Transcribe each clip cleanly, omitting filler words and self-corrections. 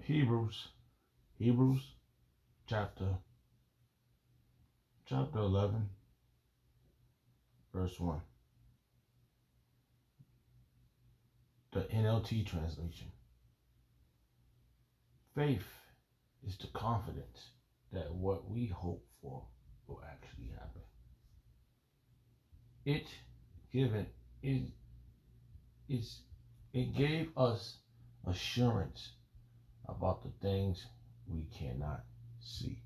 Hebrews, Hebrews chapter 11, verse 1. The NLT translation. Faith is the confidence that what we hope for will actually happen. It gave us assurance about the things we cannot see.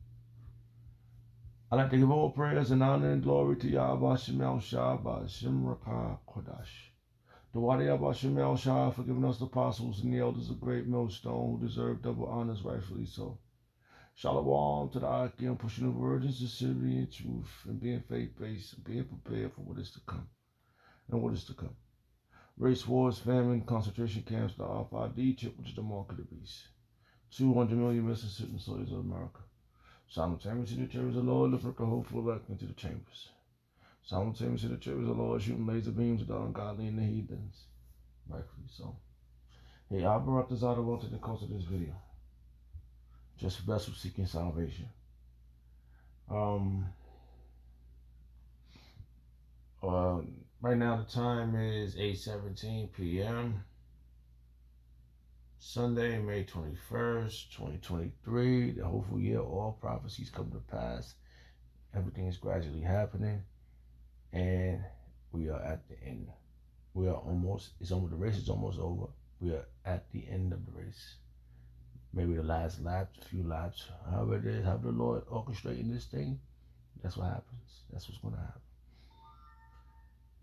I'd like to give all prayers and honor and glory to Yahweh Shemel Shah B'Shem Rakah Kodash. The Wadi Yahweh Shemel Shah for giving us the apostles and the elders of great millstone who deserve double honors, rightfully so. Shalom to the Akim, pushing the word in sincerity and truth, and being faith-based, and being prepared for what is to come. And what is to come. Race wars, famine, concentration camps, the RFID chip, which is the mark of the beast. 200 million Mississippi slaves of America. Simultaneously, the chambers of the Lord lift up the hopeful elect into the chambers. Simultaneously, the chambers of the Lord shooting laser beams at the ungodly and the heathens. Rightfully so. Hey, I brought this out of the course of this video. Just vessels seeking salvation. Right now the time is 8:17 p.m. Sunday, May 21st, 2023. The hopeful year, all prophecies come to pass. Everything is gradually happening, and we are at the end. We are almost. The race is almost over. We are at the end of the race. Maybe the last lap, a few laps, however it is, have the Lord orchestrating this thing. That's what happens. That's what's going to happen.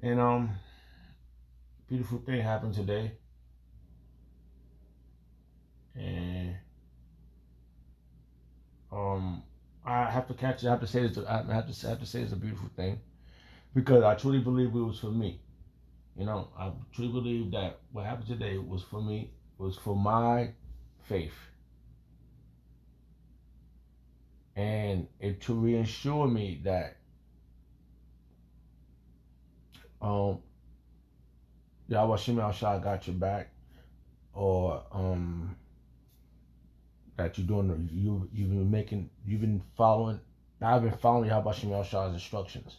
And beautiful thing happened today. And I have to catch it. I have to say this. I have to say it's a beautiful thing, because I truly believe it was for me. I truly believe that what happened today was for me. Was for my faith. And it to reassure me that Yahweh Shemel Shah got your back, or that you've been following. I've been following Yahweh Shemel Shah's instructions,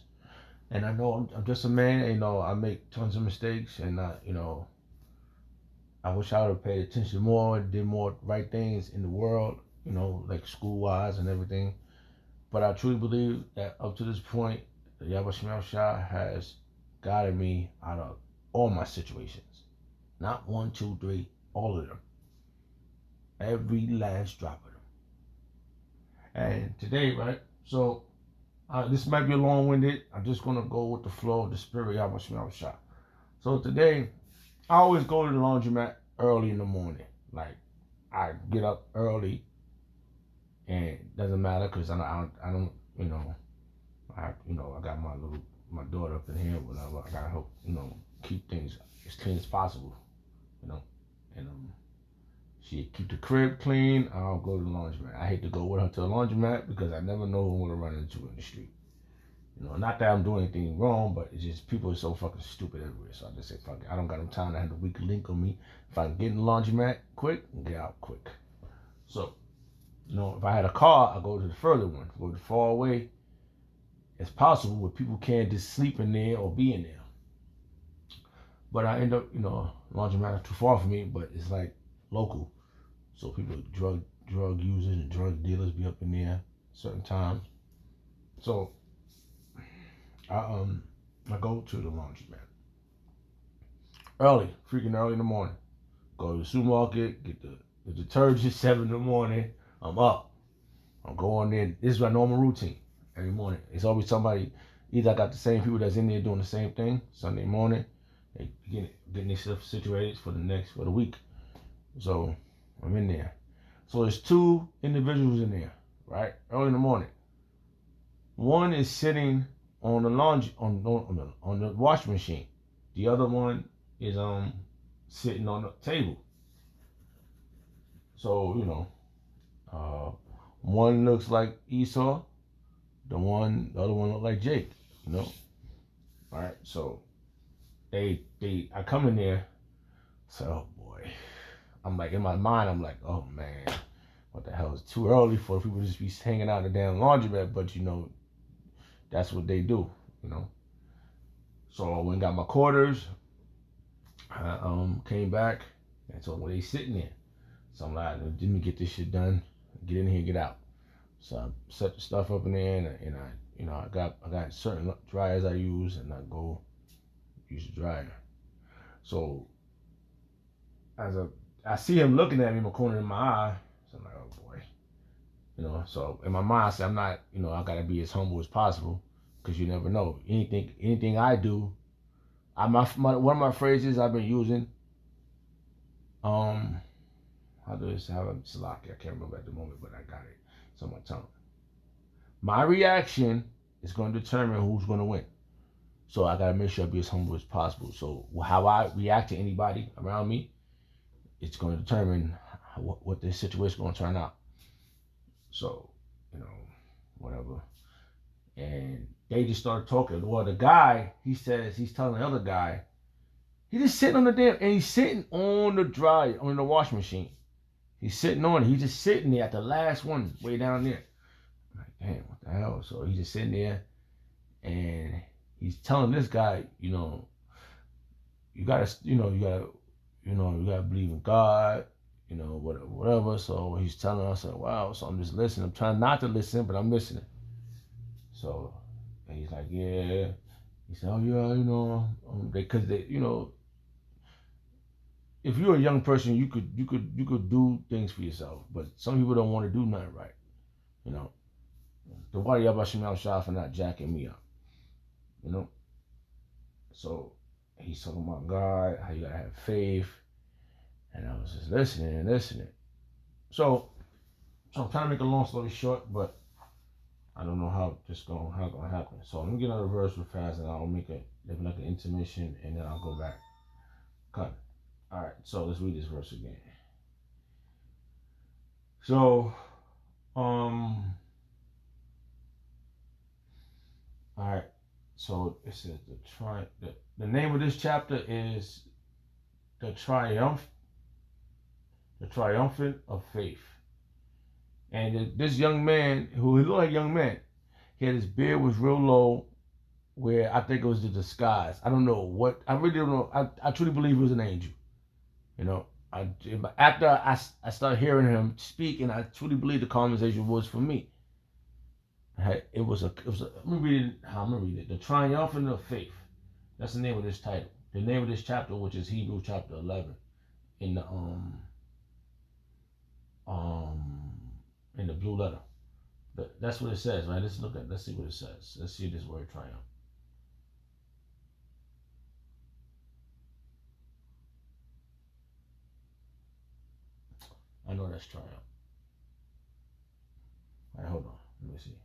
and I know I'm just a man. I make tons of mistakes, and I wish I would have paid attention more, did more right things in the world. Like school-wise and everything. But I truly believe that up to this point, the Yahweh Shemel Shah has guided me out of all my situations. Not 1, 2, 3, all of them. Every last drop of them. And today, right? So, this might be a long-winded. I'm just going to go with the flow of the spirit of Yahweh Shemel Shah. So today, I always go to the laundromat early in the morning. Like, I get up early. And it doesn't matter, because I don't, I got my daughter up in here, whatever. I gotta help, keep things as clean as possible, and she keep the crib clean. I'll go to the laundromat. I hate to go with her to the laundromat because I never know who I'm gonna run into in the street. Not that I'm doing anything wrong, but it's just people are so fucking stupid everywhere. So I just say, fuck it. I don't got no time to have a weak link on me. If I can get in the laundromat quick, get out quick. So. If I had a car, I go to the further one, go as far away as possible, where people can't just sleep in there or be in there. But I end up, laundromat is too far from me, but it's like local, so people, drug users and drug dealers, be up in there certain times. So I go to the laundromat freaking early in the morning. Go to the supermarket, get the detergent 7 in the morning. I'm up. I'm going there. This is my normal routine every morning. It's always somebody. Either I got the same people that's in there doing the same thing Sunday morning. They getting their stuff situated for the week. So I'm in there. So there's 2 individuals in there, right? Early in the morning. One is sitting on the laundry on the washing machine. The other one is sitting on the table. So one looks like Esau, the other one look like Jake, All right, so I come in there, so oh boy, I'm like, in my mind, I'm like, oh man, what the hell, it's too early for people to just be hanging out in the damn laundromat, but that's what they do, So I went and got my quarters. I came back, and so they sitting there. So I'm like, let me get this shit done. Get in here, get out. So I set the stuff up in there, and I got certain dryers I use, and I go use the dryer. So I see him looking at me in the corner of my eye, so I'm like, oh boy, So in my mind, I say I'm not, I gotta be as humble as possible, because you never know. Anything I do, one of my phrases I've been using, how do this have a Salaki? I can't remember at the moment, but I got it. It's on my tongue. My reaction is going to determine who's going to win. So I got to make sure I be as humble as possible. So how I react to anybody around me, it's going to determine what this situation is going to turn out. So, whatever. And they just started talking. Well, the guy, he says, he's telling the other guy, he's just sitting on the damn, and he's sitting on the dryer, on the washing machine. He's sitting on it. He's just sitting there at the last one, way down there. I'm like, damn, what the hell? So he's just sitting there, and he's telling this guy, you gotta believe in God, whatever. So he's telling us, like, wow. So I'm just listening. I'm trying not to listen, but I'm listening. So, and he's like, yeah. He said, oh yeah, because they, if you're a young person, you could do things for yourself, but some people don't want to do nothing right, The why y'all Shimon Shah for not jacking me up, So he's talking about God, how you gotta have faith, and I was just listening. So I'm trying to make a long story short, but I don't know how it's gonna happen. So let me get another verse real fast, and I'll make like an intermission, and then I'll go back. Cut. All right, so let's read this verse again. So, all right. So it says the name of this chapter is the triumphant of faith. And this young man, who he looked like a young man, he had his beard was real low, where I think it was the disguise. I don't know what. I really don't know. I truly believe he was an angel. After I started hearing him speak, and I truly believe the conversation was for me. It was a. Let me read it. I'm gonna read it. The Triumphant of Faith. That's the name of this title. The name of this chapter, which is Hebrews chapter 11, in the blue letter. That's what it says, right? Let's see what it says. Let's see this word triumph. I know that's triumph. All right, hold on. Let me see.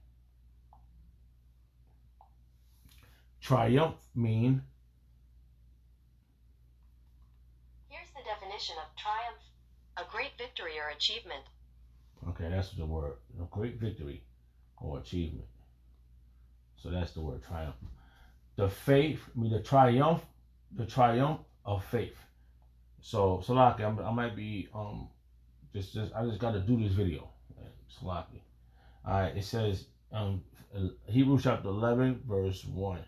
Triumph mean. Here's the definition of triumph: a great victory or achievement. Okay, that's the word. A great victory or achievement. So that's the word triumph. The faith, the triumph of faith. So Salaki, I might be I just got to do this video. Salaki. All right, it says Hebrews chapter 11 verse 1.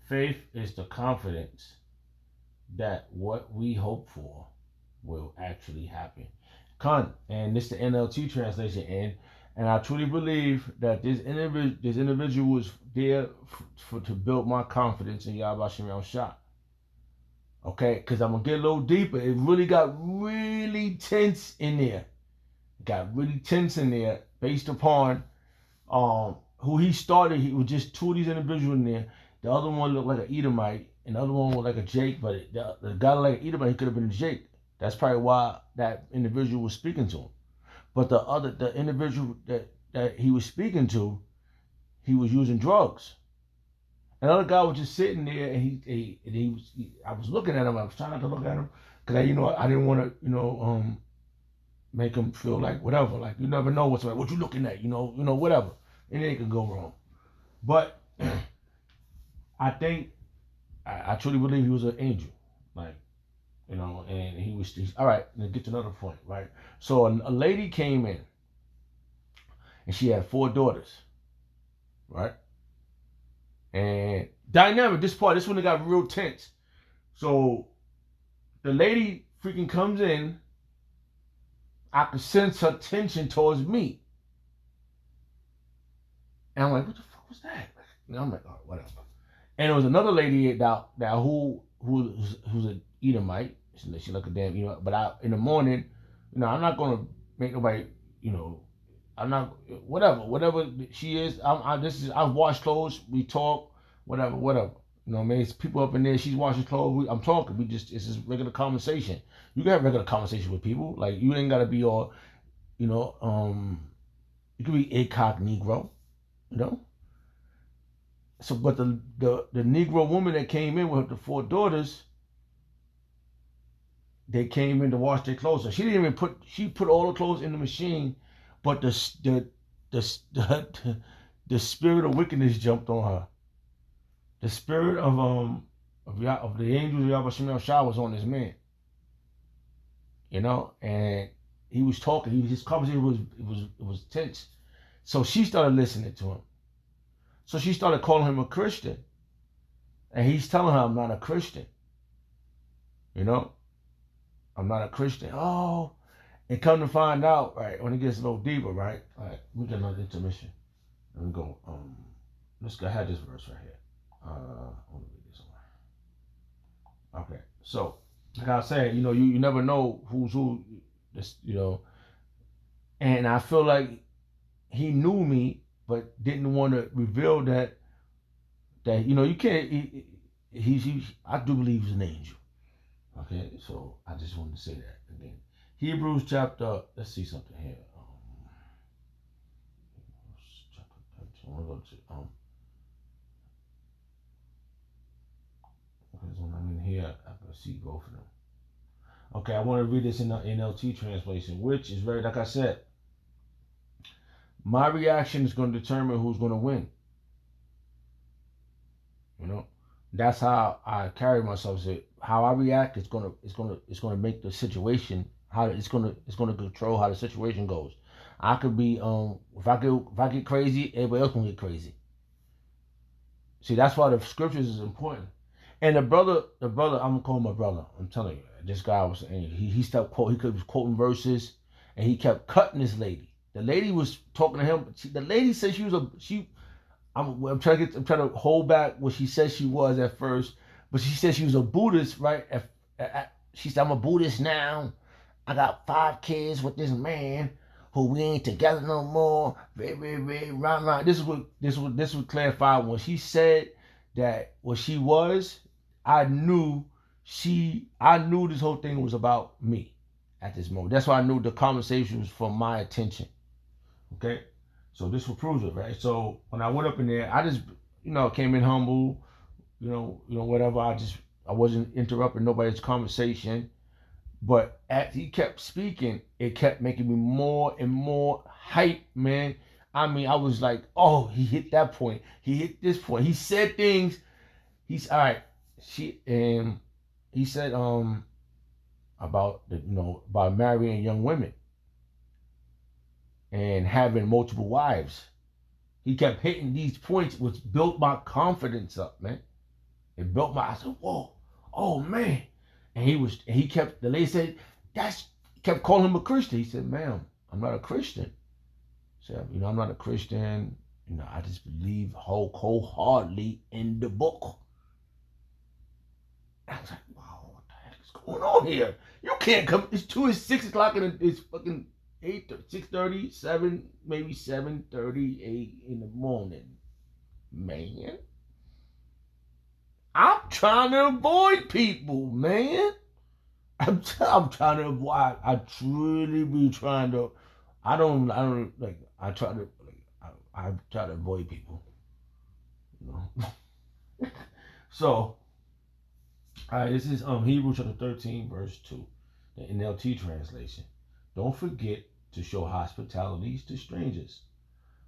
Faith is the confidence that what we hope for will actually happen. And this is the NLT translation, and I truly believe that this individual was there to build my confidence in Yahweh Shem Shah. Okay, because I'm gonna get a little deeper. It really got really tense in there. Based upon who he started. He was just two of these individuals in there. The other one looked like an Edomite, and the other one was like a Jake. But the guy like an Edomite, he could have been a Jake. That's probably why that individual was speaking to him. But the individual that he was speaking to, he was using drugs. Another guy was just sitting there, and I was looking at him. I was trying not to look at him because I didn't want to make him feel like whatever. Like, you never know what you looking at. Whatever. Anything could go wrong. But I think I truly believe he was an angel. Like, you know, and all right. Let's get to another point, right? So a lady came in, and she had 4 daughters, right? And dynamic. This one got real tense. So the lady freaking comes in. I could sense her tension towards me, and I'm like, "What the fuck was that?" And I'm like, "Oh, whatever." And there was another lady that who's an Edomite. She like a damn Edomite. But in the morning, I'm not gonna make nobody, I'm not whatever she is. I've washed clothes. We talk, whatever. You know what I mean? It's people up in there. She's washing clothes. I'm talking. It's just regular conversation. You can have regular conversation with people. Like you ain't gotta be all, you know, you can be incognito, you know. So, but the Negro woman that came in with the 4 daughters, they came in to wash their clothes. So she didn't even she put all the clothes in the machine, but the spirit of wickedness jumped on her. The spirit of the angels of Yahweh Shem Shah was on this man, and he was talking. His conversation was tense. So she started listening to him. So she started calling him a Christian, and he's telling her, "I'm not a Christian." I'm not a Christian. Oh, and come to find out, right, when it gets a little deeper, right? All right, we get another intermission. Let me go. Let's go. I had this verse right here. Let me read this one. Okay, so like I said, you never know who's who. This, and I feel like he knew me, but didn't want to reveal that you can't. I do believe he's an angel. Okay, so I just wanted to say that again. Hebrews chapter, let's see something here. Chapter 13. I want to go to, because when I'm in here, I can see both of them. Okay, I want to read this in the NLT translation, which is very, like I said, my reaction is going to determine who's going to win. That's how I carry myself. So how I react is gonna make the situation how it's gonna control how the situation goes. I could be if I get crazy, everybody else gonna get crazy. See, that's why the scriptures is important. And the brother, I'm gonna call him my brother. I'm telling you, this guy was saying he stopped he was quoting verses, and he kept cutting this lady. The lady was talking to him. The lady said I'm trying to hold back what she said she was at first, but she said she was a Buddhist, right? She said, "I'm a Buddhist now. I got 5 kids with this man who we ain't together no more." Right. This would clarify when she said that what she was. I knew this whole thing was about me at this moment. That's why I knew the conversation was for my attention. Okay. So this will prove it, right? So when I went up in there, I just, came in humble, whatever. I wasn't interrupting nobody's conversation. But as he kept speaking, it kept making me more and more hype, man. I mean, I was like, oh, he hit that point. He hit this point. He said things. He's all right. He said about about marrying young women and having multiple wives. He kept hitting these points, which built my confidence up, man. It built I said, whoa, oh man. And the lady said, kept calling him a Christian. He said, ma'am, I'm not a Christian. He said, I'm not a Christian. I just believe wholeheartedly in the book. I was like, wow, what the heck is going on here? You can't come. It's 6 o'clock and it's fucking 6:30, 7, maybe 7:38 in the morning, man. I'm trying to avoid people, man. I'm trying to avoid. I truly be trying to. I don't like. I try to. I try to avoid people. So, all right. This is Hebrews chapter 13, verse 2, the NLT translation. Don't forget to show hospitalities to strangers,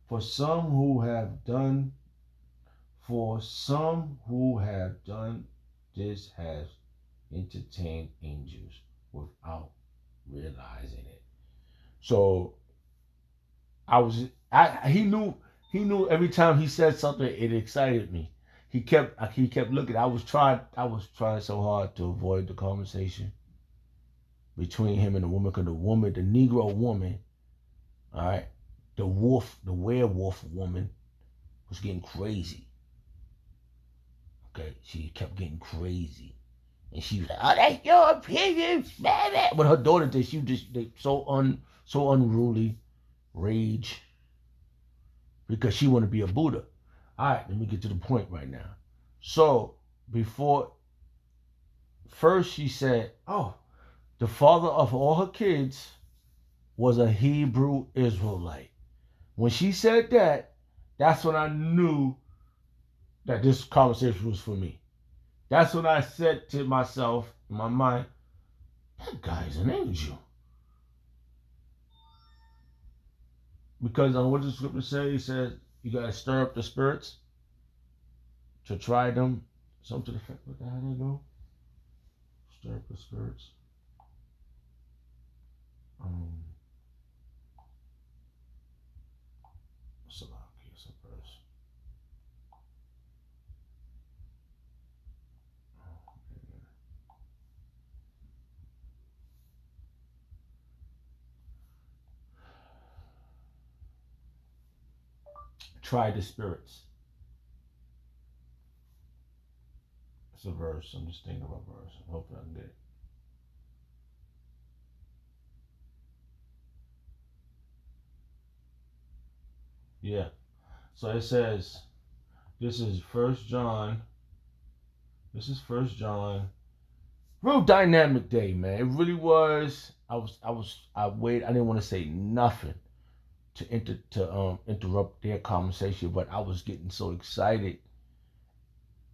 for some who have done this entertain angels without realizing it. So he knew every time he said something, it excited me. He kept looking. I was trying so hard to avoid the conversation between him and the woman, because the Negro woman, all right, the werewolf woman was getting crazy. Okay, she kept getting crazy, and she was like, "Oh, that's your opinion, baby." But her daughter did. They so unruly, rage, because she want to be a Buddha. All right, let me get to the point right now. So before, first she said, "Oh, the father of all her kids was a Hebrew Israelite." When she said that, that's when I knew that this conversation was for me. That's when I said to myself in my mind, that guy's an angel. Because on what the scripture says, he says you gotta stir up the spirits to try them. Something to the effect, what the hell they go? Stir up the spirits. Salaki's a verse. Try the spirits. It's a verse. I'm just thinking about a verse. Hopefully I can get it. Yeah. So it says, this is First John. This is First John. Real dynamic day, man. It really was. I waited. I didn't want to say nothing to interrupt their conversation, but I was getting so excited,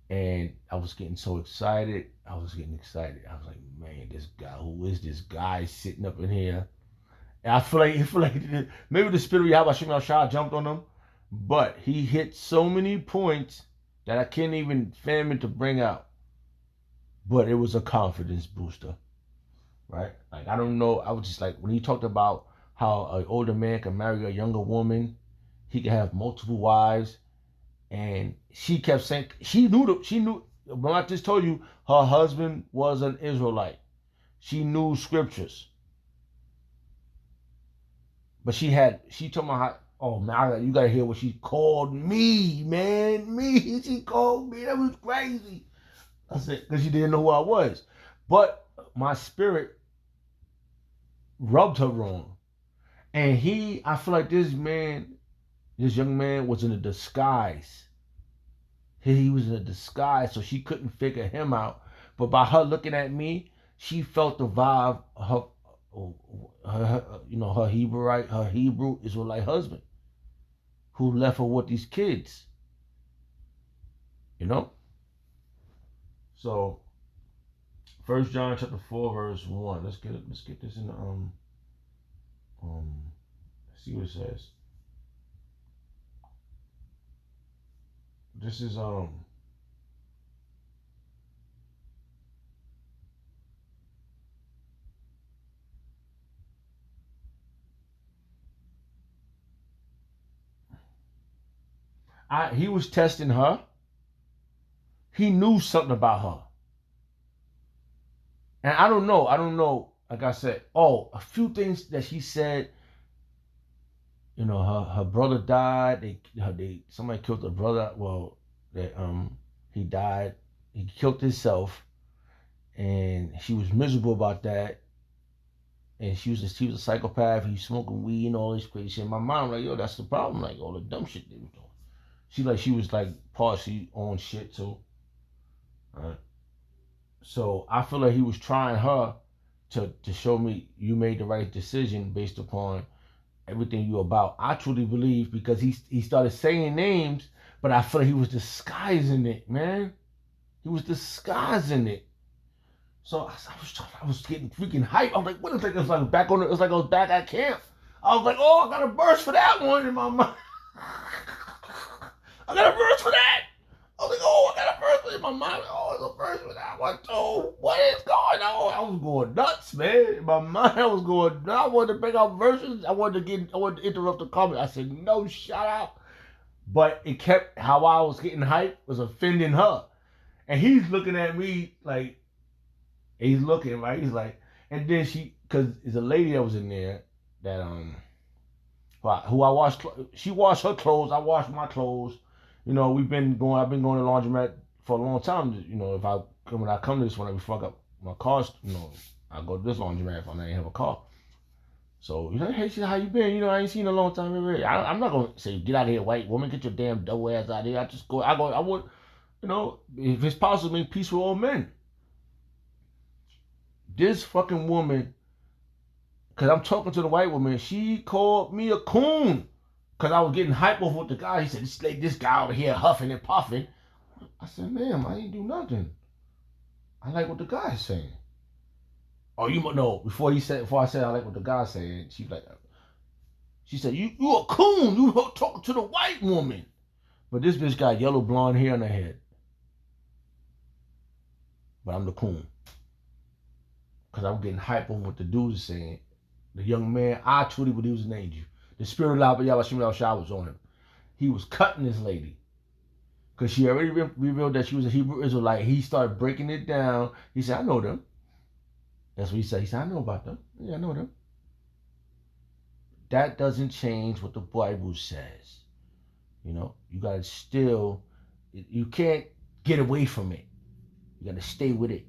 and I was getting so excited. I was like, man, this guy. Who is this guy sitting up in here? And I feel like maybe the spirit of Yahweh Shem Shah jumped on him, but he hit so many points that I can't even fathom to bring out. But it was a confidence booster, right? Like, I don't know. I was just like, when he talked about how an older man can marry a younger woman, he can have multiple wives, and she kept saying she knew. When I just told you her husband was an Israelite, she knew scriptures, but she told me how. Oh man, you gotta hear what she called me, man. Me, she called me. That was crazy. I said, because she didn't know who I was. But my spirit rubbed her wrong. And I feel like this young man was in a disguise. He was in a disguise, so she couldn't figure him out. But by her looking at me, she felt the vibe of her Hebrew Israelite husband, who left her with these kids. You know? So, 1 John chapter 4 verse 1. Let's get this in the see what it says. This is he was testing her. He knew something about her. And I don't know. Like I said, a few things that she said. You know, her brother died. Somebody killed her brother. Well, he died. He killed himself, and she was miserable about that. And she was a psychopath. He was smoking weed and all this crazy shit. My mom like, yo, that's the problem. Like all the dumb shit they was doing. She was partially on shit too. So I feel like he was trying her to show me you made the right decision based upon everything you about. I truly believe, because he started saying names, but I feel like he was disguising it, man. He was disguising it. So I was getting freaking hyped. I was like, what is it? It was like back on. It was like I was back at camp. I was like, oh, I got a burst for that one in my mind. I got a verse for that. I was like, oh, I got a first one in my mind. Oh, it's a first one. I was told, what is going on? I was going nuts, man. In my mind, I was going nuts. I wanted to bring out verses. I wanted to interrupt the comment. I said, no, shout out. But it kept, how I was getting hyped was offending her. And he's looking at me like, he's looking, right? He's like, and then because there's a lady that was in there that, who I washed, she washed her clothes, I washed my clothes. You know, I've been going to laundromat for a long time. You know, when I come to this one, before I got my car, you know, I go to this laundromat if I ain't have a car. So, you know, hey, how you been? You know, I ain't seen you in a long time. I'm not going to say, get out of here, white woman, get your damn double ass out of here. I would, you know, if it's possible, make peace with all men. This fucking woman, because I'm talking to the white woman, she called me a coon. Because I was getting hype over with the guy. He said, this guy over here huffing and puffing. I said, ma'am, I ain't do nothing. I like what the guy's saying. Oh, you know, before I said I like what the guy's saying, she said, you a coon. You talking to the white woman. But this bitch got yellow blonde hair on her head. But I'm the coon. Because I'm getting hype on what the dude is saying. The young man, I truly believe was an angel. The spirit of Yahweh Shah was on him. He was cutting this lady. Because she already revealed that she was a Hebrew Israelite. He started breaking it down. He said, I know them. That's what he said. He said, I know about them. Yeah, I know them. That doesn't change what the Bible says. You know, you got to still, you can't get away from it. You got to stay with it.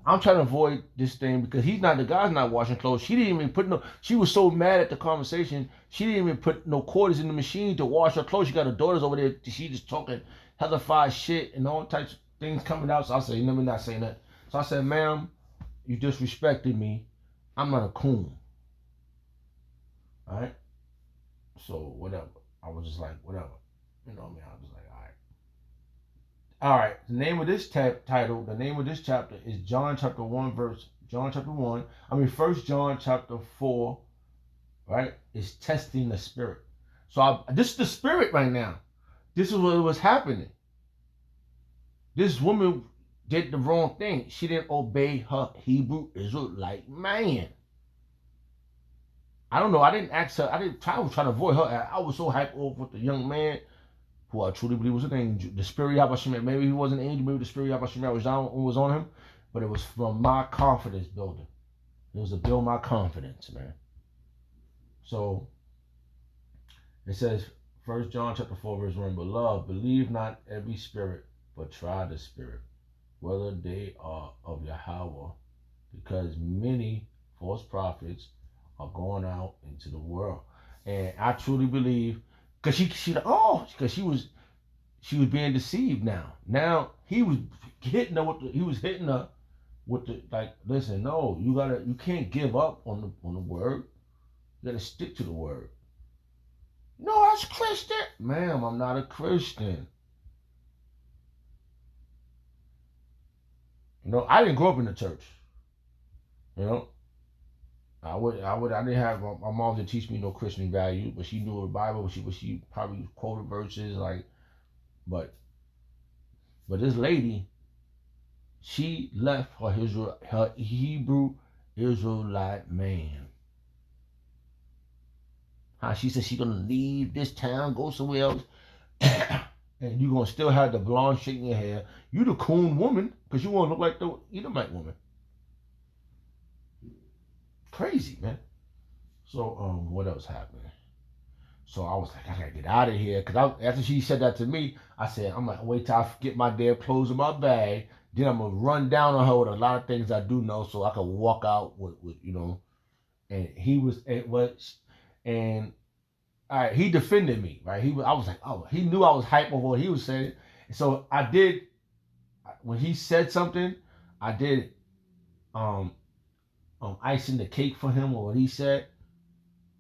I'm trying to avoid this thing because the guy's not washing clothes. She didn't even she was so mad at the conversation. She didn't even put no quarters in the machine to wash her clothes. She got her daughters over there. She just talking hellified shit and all types of things coming out. So I said, let me not say that. So I said, ma'am, you disrespected me. I'm not a coon. All right? So whatever. I was just like, whatever. You know what I mean? I was like, all right. All right, the name of this title, the name of this chapter is John chapter 1, First John chapter 4, right? Is testing the spirit. So this is the spirit right now. This is what was happening. This woman did the wrong thing. She didn't obey her Hebrew Israelite man. I don't know. I didn't ask her. I was trying to avoid her. I was so hyped over with the young man, who I truly believe was an angel. The spirit of Yahweh, maybe he wasn't an angel, maybe the spirit of Yahweh was on him, but it was from my confidence building. It was to build my confidence, man. So it says, 1 John chapter 4, verse 1, beloved, believe not every spirit, but try the spirit, whether they are of Yahweh, because many false prophets are going out into the world. And I truly believe, because she was being deceived now. Now he was hitting her with the like, listen, no, you can't give up on the word. You gotta stick to the word. No, I was Christian. Ma'am, I'm not a Christian. You know, I didn't grow up in the church. You know, I didn't have, my mom didn't teach me no Christian value, but she knew the Bible. She probably quoted verses like, but this lady, she left her Hebrew Israelite man. How she said she gonna leave this town, go somewhere else, and you gonna still have the blonde shit in your hair. You the coon woman, because you wanna look like the Edomite woman. Crazy, man. So what else happened? So I was like, I gotta get out of here, because after she said that to me, I said, I'm like, wait till I get my damn clothes in my bag. Then I'm gonna run down on her with a lot of things I do know, so I can walk out with you know. And all right, he defended me, right? I was like, oh, he knew I was hype over what he was saying. So I did, when he said something, I did icing the cake for him, or what he said.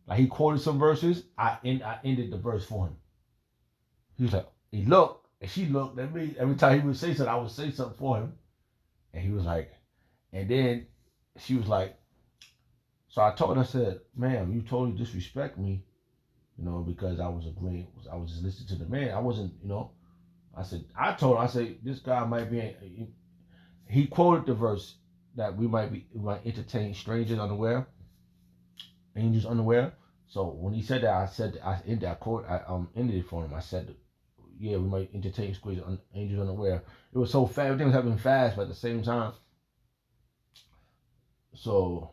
Like he quoted some verses, I ended the verse for him. He was like, he looked, and she looked at me. Every time he would say something, I would say something for him. And he was like, and then she was like, so I told her, I said, ma'am, you totally disrespect me, you know, because I was agreeing, I was just listening to the man. I wasn't, you know, I told him, I said, this guy might be. He quoted the verse that we might entertain strangers unaware, angels unaware. So when he said that, I ended that quote. I ended it for him. I said, yeah, we might entertain strangers, angels unaware. It was so fast. Everything was happening fast, but at the same time, so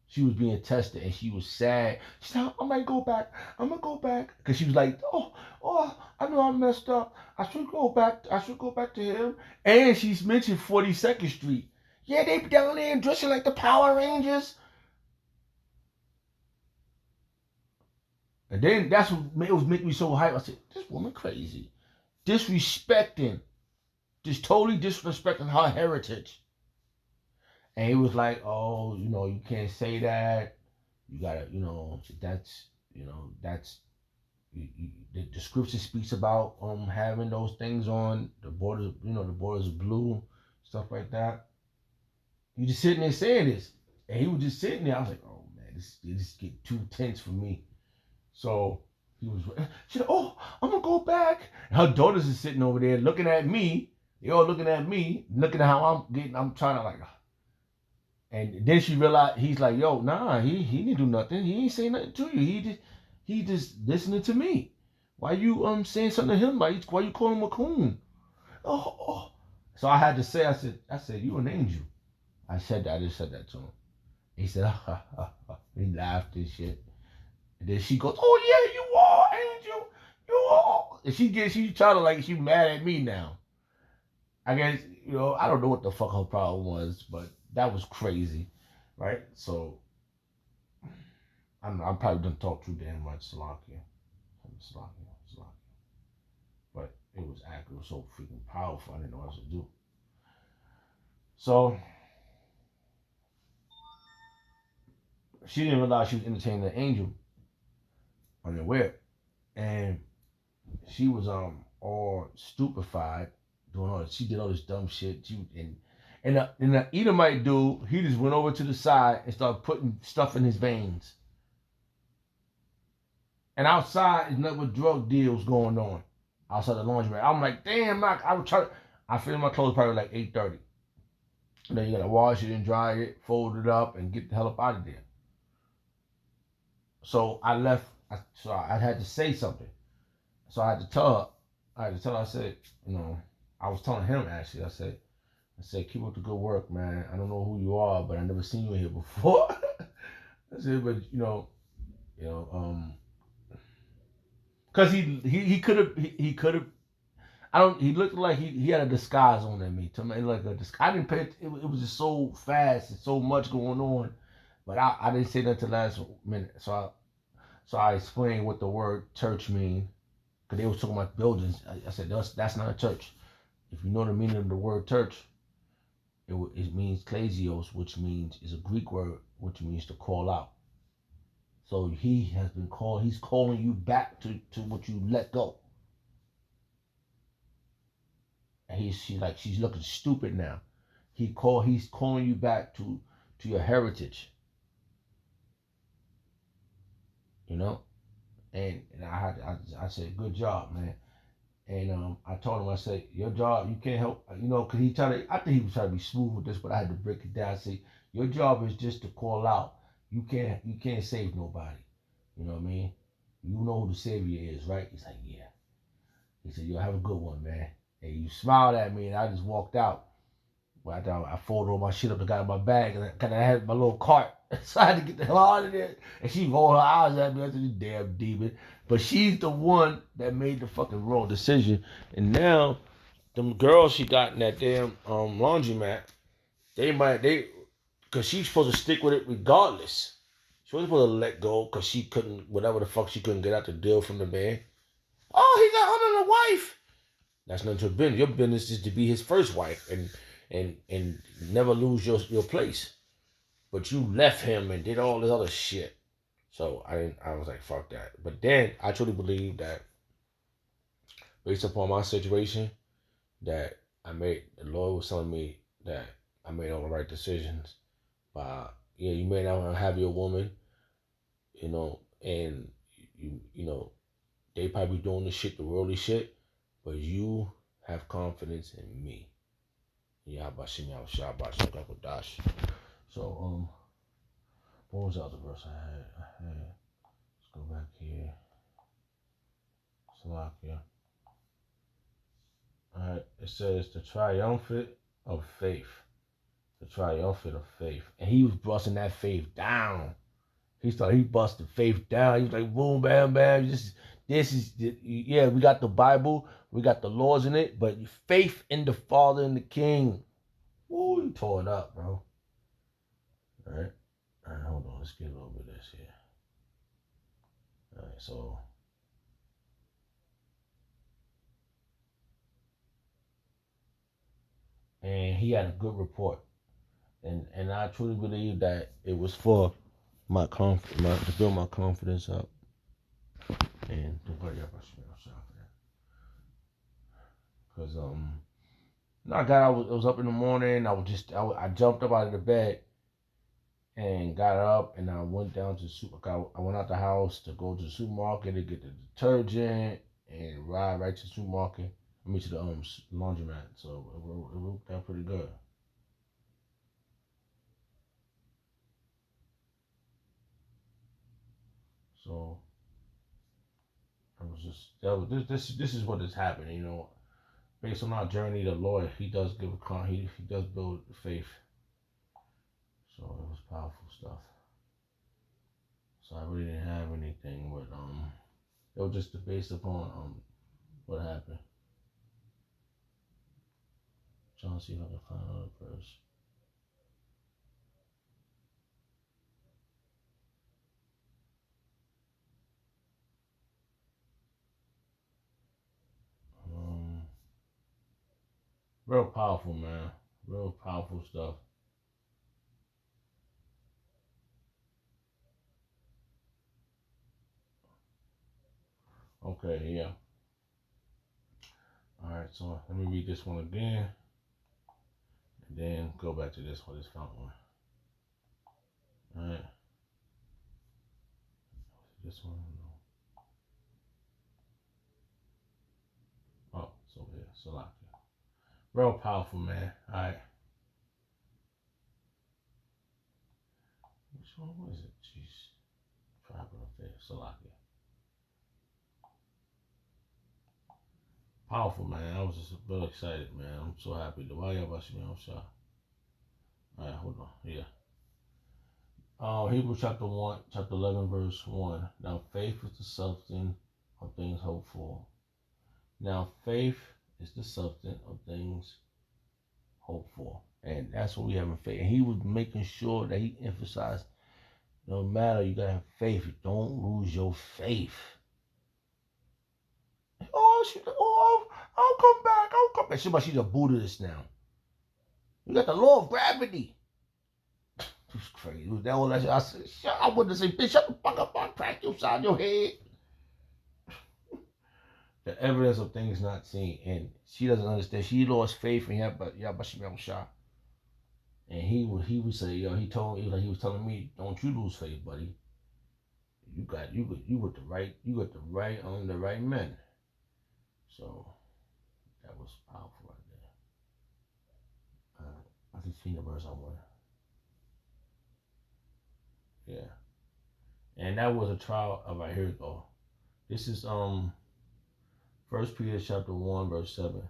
she was being tested and she was sad. She said, I might go back. I'm gonna go back. Cause she was like, oh, I know I messed up. I should go back. I should go back to him. And she's mentioned 42nd Street. Yeah, they be down there dressing like the Power Rangers. And then that's what it was making me so hyped. I said, this woman crazy. Disrespecting. Just totally disrespecting her heritage. And he was like, oh, you can't say that. You gotta, that's the scripture speaks about having those things on the borders, the borders of blue, stuff like that. You just sitting there saying this, and he was just sitting there. I was like, oh man, this get too tense for me. So she said, oh, I'm gonna go back. And her daughters are sitting over there looking at me. They all looking at me, looking at how I'm trying to like. And then she realized, he's like, yo, nah, he didn't do nothing. He ain't saying nothing to you. He just listening to me. Why you saying something to him? Why you calling him a coon? Oh. So I had to say, I said, you an angel. I just said that to him. He said, he laughed and shit. And then she goes, oh yeah, you are angel. You are. And she trying to like, she mad at me now. I guess, I don't know what the fuck her problem was, but that was crazy, right? So I'm probably done talk too damn much, Salakia. But it was accurate, it was so freaking powerful. I didn't know what else to do. So she didn't realize she was entertaining the angel unaware, and she was all stupefied doing all. She did all this dumb shit. And the Edomite dude, he just went over to the side and started putting stuff in his veins. And outside is nothing but drug deals going on outside the laundromat. I'm like, damn, I finished my clothes probably like 8:30. And then you gotta wash it and dry it, fold it up, and get the hell up out of there. So I left. So I had to say something. So I had to tell her. I said, I was telling him actually. I said, keep up the good work, man. I don't know who you are, but I never seen you here before. I said, but because he could have. He looked like he had a disguise on at me. To me, like a disguise. I didn't pay. It was just so fast and so much going on, but I didn't say that until last minute. So I explained what the word church mean, because they was talking about buildings. I said that's not a church. If you know the meaning of the word church, it means klesios, which means is a Greek word, which means to call out. So he has been called. He's calling you back to what you let go. And she's looking stupid now. He's calling you back to your heritage. And I said, good job, man. And I told him, I said, your job, you can't help, because I think he was trying to be smooth with this, but I had to break it down. I said, your job is just to call out. You can't save nobody. You know what I mean? You know who the Savior is, right? He's like, yeah. He said, yo, have a good one, man. And you smiled at me, and I just walked out. Well, I folded all my shit up and got in my bag, and I had my little cart. So I had to get the hell out of there. And she rolled her eyes at me. I said, you damn demon. But she's the one that made the fucking wrong decision. And now, them girls she got in that damn laundromat, because she's supposed to stick with it regardless. She wasn't supposed to let go because she couldn't, whatever the fuck, she couldn't get out the deal from the man. Oh, he got another wife. That's nothing to your business. Your business is to be his first wife and never lose your place. But you left him and did all this other shit. So I was like, fuck that. But then I truly believe that based upon my situation, that the Lord was telling me that I made all the right decisions. Yeah, you may not have your woman, and they probably doing the worldly shit, but you have confidence in me. So, what was the other verse I had? Let's go back here. Salakia. Alright, it says the triumphant of faith. The triumphant of faith. And he was busting that faith down. He busted faith down. He was like, boom, bam, bam. Yeah, we got the Bible. We got the laws in it. But faith in the Father and the King. Woo, you tore it up, bro. Alright, hold on. Let's get a little bit of this here. Alright, so. And he had a good report. And I truly believe that it was for my to build my confidence up. And to worry about myself. Because I was up in the morning. I jumped up out of the bed and got up and I went down to I went out the house to go to the supermarket to get the detergent and ride right to the supermarket. I mean to the laundromat. So it worked out pretty good. So I was just this is what is happening, you know. Based on our journey, the Lord, He does give He does build faith. So it was powerful stuff. So I really didn't have anything, but it was just based upon what happened. Trying to see if I can find another verse. Real powerful, man. Real powerful stuff. Okay, yeah. Alright, so let me read this one again. And then go back to this one, this fountain one. Alright. This one, no. Oh, it's over here. Salakia. Real powerful, man. Alright. Which one was it? Jeez. Tribal affair. Salakia. Powerful, man. I was just real excited, man. I'm so happy. Alright, hold on. Yeah. Hebrews chapter 11, verse 1. Now faith is the substance of things hoped for. Now faith is the substance of things hoped for. And that's what we have in faith. And he was making sure that he emphasized, no matter, you gotta have faith. Don't lose your faith. I'll come back. She's a Buddhist now. You got the law of gravity. It's crazy. That all that shit. I said, I wouldn't say, bitch, shut the fuck up. I'll crack you upside your head. The evidence of things not seen. And she doesn't understand. She lost faith in Yabashim Shah. And he would say, he was telling me, don't you lose faith, buddy. You got the right men. So that was powerful right there. I just seen the verse I wanted. Yeah. And that was a trial of here we go. This is 1 Peter chapter 1, verse 7.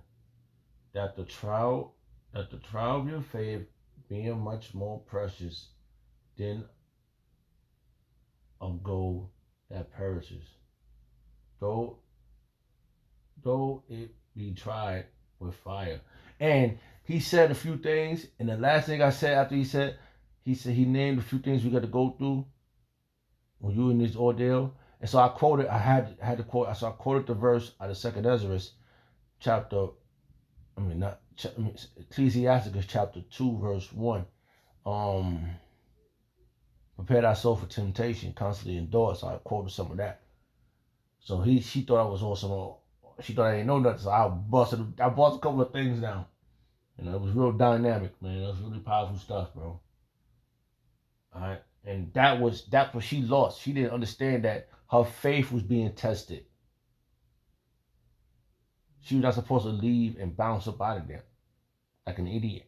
That the trial of your faith being much more precious than of gold that perishes, though it be tried with fire. And he said a few things, and the last thing I said after he said he named a few things we got to go through when you in this ordeal. And so I quoted, I quoted the verse out of 2nd Ezra chapter, Ecclesiasticus chapter 2, verse 1. Prepare thyself for temptation, constantly endure. So I quoted some of that. So she thought I was awesome. She thought I didn't know nothing. So I busted a couple of things down. You know, it was real dynamic, man. It was really powerful stuff, bro. Alright. And that's what she lost. She didn't understand that her faith was being tested. She was not supposed to leave and bounce up out of there like an idiot.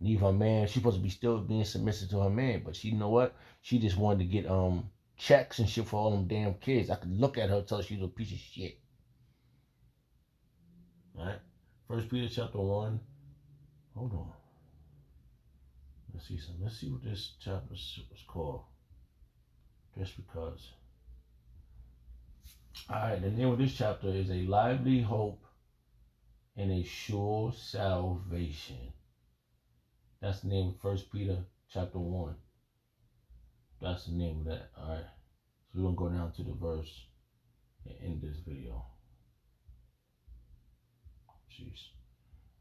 Leave her man. She's supposed to be still being submissive to her man, but she, you know what? She just wanted to get checks and shit for all them damn kids. I could look at her and tell she was a piece of shit. All right. 1 Peter chapter 1. Hold on. Let's see something. Let's see what this chapter was called. Just because. Alright, the name of this chapter is A Lively Hope and a Sure Salvation. That's the name of 1 Peter chapter 1. That's the name of that. Alright. So we're going to go down to the verse and end this video. Jeez.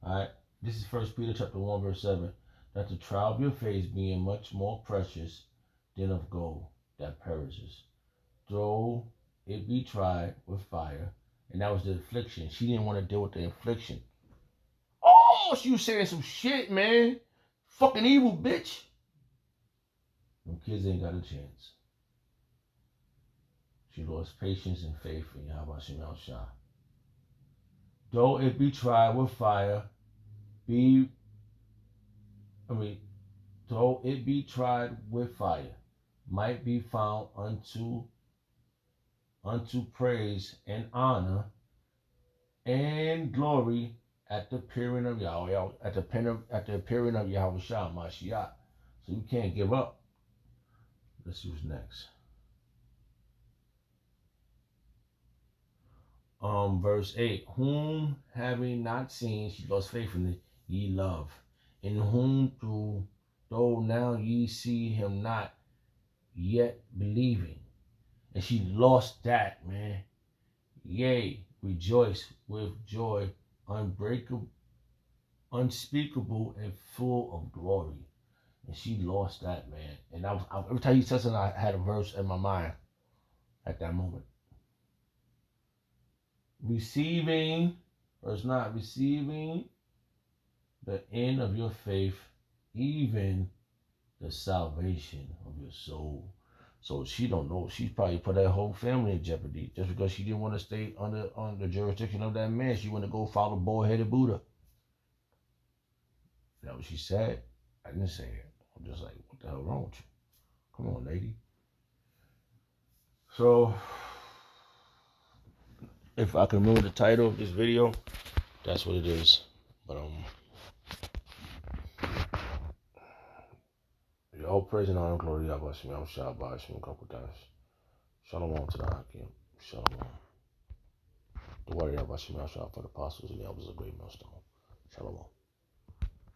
Alright. This is 1 Peter chapter 1 verse 7. That the trial of your faith being much more precious than of gold that perishes, though it be tried with fire. And that was the affliction. She didn't want to deal with the affliction. Oh, she was saying some shit, man. Fucking evil bitch. Them kids ain't got a chance. She lost patience and faith in Yahweh Shemel Shah. Though it be tried with fire, though it be tried with fire, might be found unto praise and honor and glory at the appearing of Yahweh, at the appearing of Yahweh Shah Mashiach. So you can't give up. Let's see what's next. Verse 8. Whom having not seen, she lost faith in it, ye love. In whom though now ye see him not, yet believing. And she lost that, man. Yea, rejoice with joy unbreakable, unspeakable, and full of glory. And she lost that, man. And every time you said something, I had a verse in my mind at that moment. Receiving, verse 9, receiving the end of your faith, even the salvation of your soul. So she don't know. She probably put her whole family in jeopardy just because she didn't want to stay under the jurisdiction of that man. She wanted to go follow bald-headed Buddha. That's what she said. I didn't say it. I'm just like, what the hell wrong with you? Come on, lady. So, if I can remember the title of this video, that's what it is. But all praise and honor, glory to Yahweh Shemel Shah Ba'ashim Kakudash. Shalom to the Hakim. Shalom. The word of Yahweh Shemel Shah for the apostles and the elders of great millstone. Shalom.